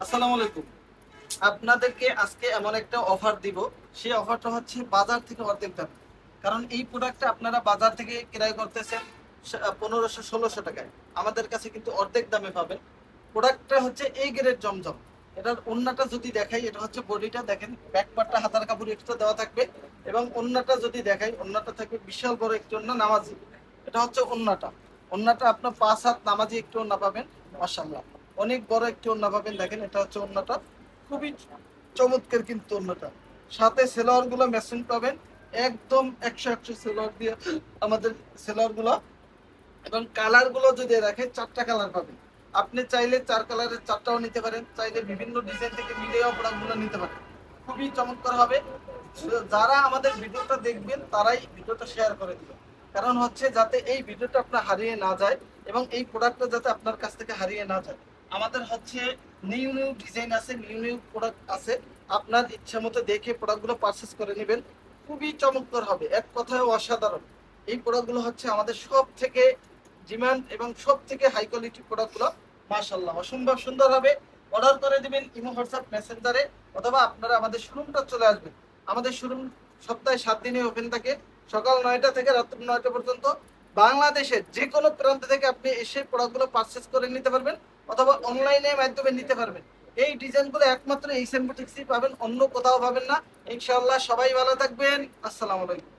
আসসালামু আলাইকুম। আপনাদেরকে আজকে এমন একটা অফার দিব, সেই অফারটা হচ্ছে বাজার থেকে অর্ধেক দাম। কারণ এই প্রোডাক্টটা আপনারা বাজার থেকে ক্রয় করতেছেন 1500-1600 টাকায়, আমাদের কাছে কিন্তু অর্ধেক দামে পাবেন। প্রোডাক্টটা হচ্ছে এই গ্রেড জমজম। এটার ওন্নাটা যদি দেখাই, এটা হচ্ছে বডিটা দেখেন, ব্যাক পার্টটা হাতার কাপড় এক্সট্রা দেওয়া থাকবে। এবং ওন্নাটা যদি দেখাই, ওন্নাটা থাকবে বিশাল বড় একটি ওন্না, নামাজি। এটা হচ্ছে ওন্নাটা। ওন্নাটা আপনার 5 হাত নামাজি একটি ওন্না পাবেন। মাশাআল্লাহ, অনেক বড় একটি ওন্না পাবেন। দেখেন, এটা হচ্ছে ওন্নাটা, খুবই চমৎকার কিন্তু ওন্নাটা। সাথে সেলোয়ার গুলো ম্যাচিং পাবেন, একদম 100 সেলোয়ার দিয়ে আমাদের সেলোয়ার গুলো। এবং কালার গুলো যদি রাখে, 4টা কালার পাবেন। আপনি চাইলে 4 কালারের 4টাও নিতে পারেন, চাইলে বিভিন্ন ডিজাইন থেকে মিলিয়েও প্রোডাক্টগুলো নিতে পারেন। খুবই চমৎকার হবে। যারা আমাদের ভিডিওটা দেখবেন তারাই ভিডিওটা শেয়ার করে দিবেন। কারণ হচ্ছে যাতে এই ভিডিওটা আপনার হারিয়ে না যায়, এবং এই প্রোডাক্টটা যাতে আপনার কাছ থেকে হারিয়ে না যায়। আমাদের হচ্ছে নিউ নিউ ডিজাইন আছে, নিউ নিউ প্রোডাক্ট আছে। আপনার ইচ্ছা মতো দেখে প্রোডাক্টগুলো পারচেস করে নেবেন। খুবই চমৎকার হবে, এক কথায় অসাধারণ। এই প্রোডাক্টগুলো হচ্ছে আমাদের সব থেকে ডিমান্ড এবং সব থেকে হাই কোয়ালিটি প্রোডাক্টগুলো। মাশাআল্লাহ, অসম্ভব সুন্দর হবে। অর্ডার করে দিবেন ইমো, হোয়াটসঅ্যাপ, মেসেঞ্জারে, অথবা আপনারা আমাদের শোরুমটা চলে আসবেন। আমাদের শোরুম সপ্তাহে 7 দিনে ওপেন থাকে, সকাল 9টা থেকে রাত্রি 9টা পর্যন্ত। বাংলাদেশের যে কোনো প্রান্ত থেকে আপনি এসে প্রোডাক্টগুলো পারচেস করে নিতে পারবেন, অথবা অনলাইনে মাধ্যমে নিতে পারবেন। এই ডিজাইনগুলো একমাত্র এই সেমবুটিক্সই পাবেন, অন্য কোথাও পাবেন না। ইনশাআল্লাহ, সবাই ভালো থাকবেন। আসসালামু আলাইকুম।